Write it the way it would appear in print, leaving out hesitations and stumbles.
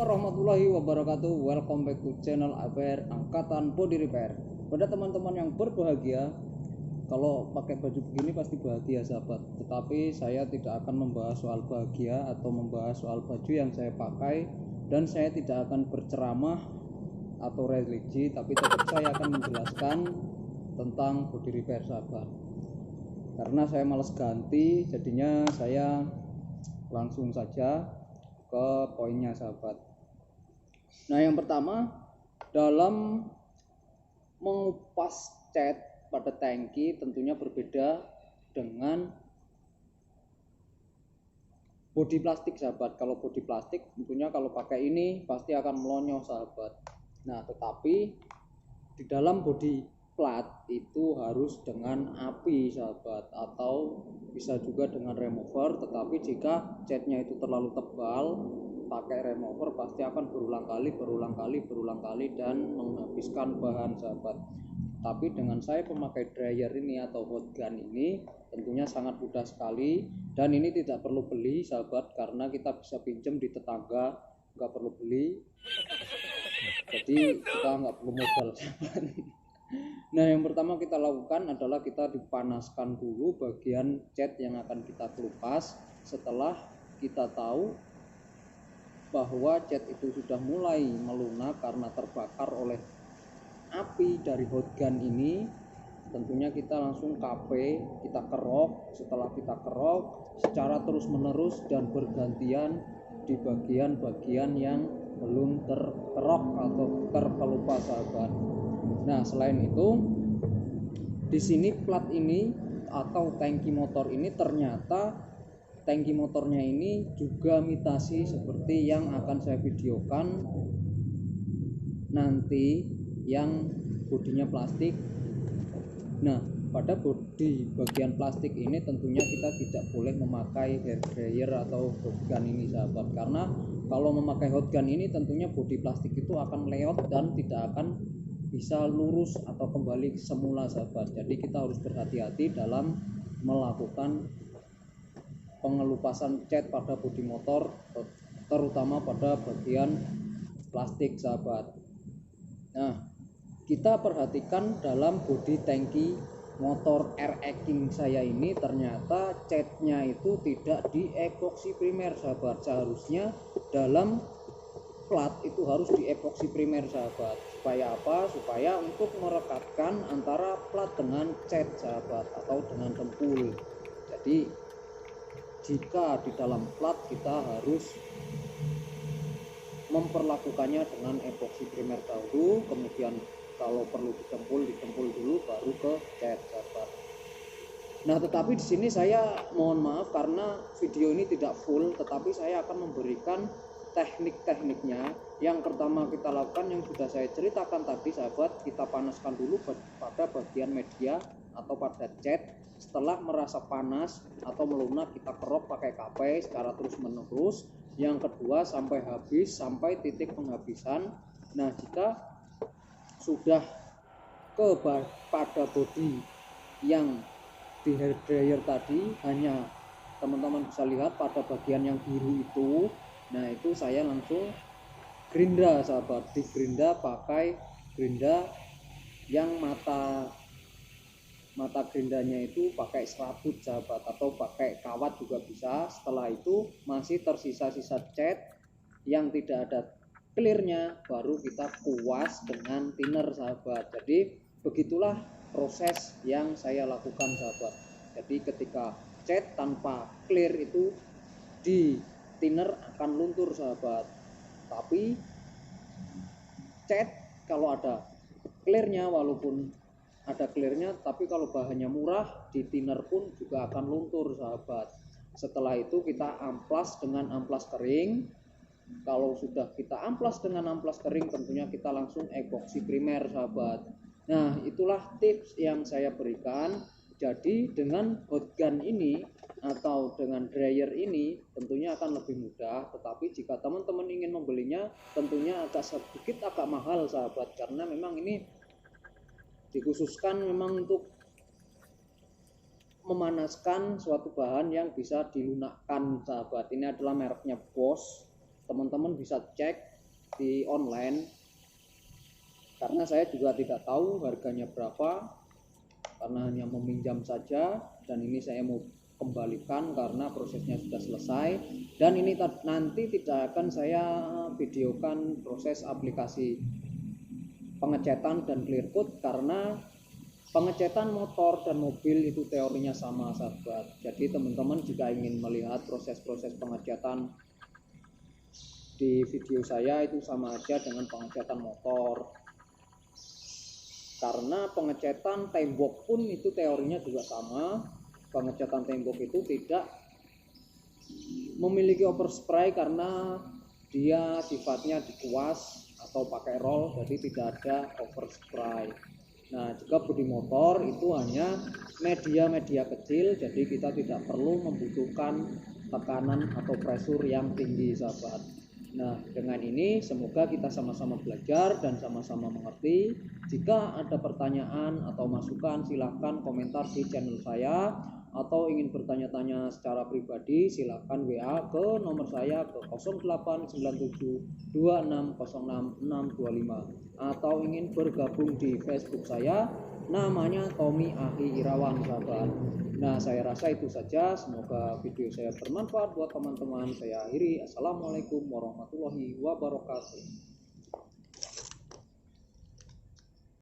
Assalamualaikum warahmatullahi wabarakatuh. Welcome back to channel APR Angkatan Body Repair. Pada teman-teman yang berbahagia, kalau pakai baju begini pasti bahagia sahabat. Tetapi saya tidak akan membahas soal bahagia atau membahas soal baju yang saya pakai, dan saya tidak akan berceramah atau religi, tapi tetap saya akan menjelaskan tentang body repair sahabat. Karena saya males ganti, jadinya saya langsung saja ke poinnya sahabat. Nah, yang pertama, dalam mengupas cat pada tangki tentunya berbeda dengan bodi plastik sahabat. Kalau bodi plastik tentunya kalau pakai ini pasti akan melonyo sahabat. Nah, tetapi di dalam bodi plat itu harus dengan api sahabat, atau bisa juga dengan remover. Tetapi jika catnya itu terlalu tebal, pakai remover pasti akan berulang kali dan menghabiskan bahan sahabat. Tapi dengan saya pemakai dryer ini atau hot gun ini tentunya sangat mudah sekali, dan ini tidak perlu beli sahabat, karena kita bisa pinjam di tetangga, nggak perlu beli, jadi kita nggak perlu modal sahabat. Nah, yang pertama kita lakukan adalah kita dipanaskan dulu bagian cat yang akan kita kelupas. Setelah kita tahu bahwa cat itu sudah mulai melunak karena terbakar oleh api dari hot gun ini, tentunya kita langsung KP, kita kerok. Setelah kita kerok secara terus menerus dan bergantian di bagian-bagian yang belum terkerok atau terkelupas sahabat. Nah, selain itu di sini plat ini atau tangki motor ini, ternyata tangki motornya ini juga imitasi seperti yang akan saya videokan nanti, yang bodinya plastik. Nah, pada bodi bagian plastik ini tentunya kita tidak boleh memakai hair dryer atau hot gun ini sahabat, karena kalau memakai hot gun ini tentunya bodi plastik itu akan meleot dan tidak akan bisa lurus atau kembali semula sahabat. Jadi kita harus berhati-hati dalam melakukan pengelupasan cat pada bodi motor, terutama pada bagian plastik sahabat. Nah, kita perhatikan dalam bodi tangki motor RX King saya ini, ternyata catnya itu tidak di epoksi primer sahabat. Seharusnya dalam plat itu harus di epoksi primer sahabat. Supaya apa? Supaya untuk merekatkan antara plat dengan cat sahabat, atau dengan dempul. Jadi jika di dalam plat kita harus memperlakukannya dengan epoksi primer dahulu, kemudian kalau perlu ditempul dulu, baru ke cat sahabat. Nah, tetapi di sini saya mohon maaf karena video ini tidak full, tetapi saya akan memberikan teknik-tekniknya. Yang pertama kita lakukan yang sudah saya ceritakan tadi sahabat, kita panaskan dulu pada bagian media atau pada cat. Setelah merasa panas atau melunak, kita kerok pakai KP secara terus menerus. Yang kedua sampai habis, sampai titik penghabisan. Nah, jika sudah pada bodi yang di hair dryer tadi, hanya teman-teman bisa lihat pada bagian yang biru itu. Nah, itu saya langsung gerinda sahabat, digerinda pakai gerinda yang mata gerindanya itu pakai serabut sahabat, atau pakai kawat juga bisa. Setelah itu masih tersisa-sisa cat yang tidak ada clearnya, baru kita kuas dengan thinner sahabat. Jadi begitulah proses yang saya lakukan sahabat. Jadi ketika cat tanpa clear itu di thinner akan luntur sahabat. Tapi cat kalau ada clearnya, walaupun ada clearnya, tapi kalau bahannya murah, di thinner pun juga akan luntur sahabat. Setelah itu kita amplas dengan amplas kering. Kalau sudah kita amplas dengan amplas kering, tentunya kita langsung epoksi primer sahabat. Nah, itulah tips yang saya berikan. Jadi dengan hot gun ini atau dengan dryer ini tentunya akan lebih mudah, tetapi jika teman-teman ingin membelinya tentunya agak mahal sahabat, karena memang ini dikhususkan memang untuk memanaskan suatu bahan yang bisa dilunakkan sahabat. Ini adalah mereknya Bosch, teman-teman bisa cek di online, karena saya juga tidak tahu harganya berapa, karena hanya meminjam saja, dan ini saya mau kembalikan karena prosesnya sudah selesai. Dan ini nanti tidak akan saya videokan proses aplikasi pengecetan dan clear code, karena pengecetan motor dan mobil itu teorinya sama sahabat. Jadi teman-teman jika ingin melihat proses-proses pengecetan di video saya itu sama aja dengan pengecetan motor, karena pengecetan tembok pun itu teorinya juga sama. Pengecetan tembok itu tidak memiliki overspray karena dia sifatnya dikuas atau pakai roll, jadi tidak ada overspray. Nah, jika bodi motor itu hanya media-media kecil, jadi kita tidak perlu membutuhkan tekanan atau pressure yang tinggi sahabat. Nah, dengan ini semoga kita sama-sama belajar dan sama-sama mengerti. Jika ada pertanyaan atau masukan silahkan komentar di channel saya, atau ingin bertanya-tanya secara pribadi silahkan WA ke nomor saya ke 089726066625, atau ingin bergabung di Facebook saya namanya Tommy Ahi Irawan sahabat. Nah, saya rasa itu saja, semoga video saya bermanfaat buat teman-teman. Saya akhiri, assalamualaikum warahmatullahi wabarakatuh.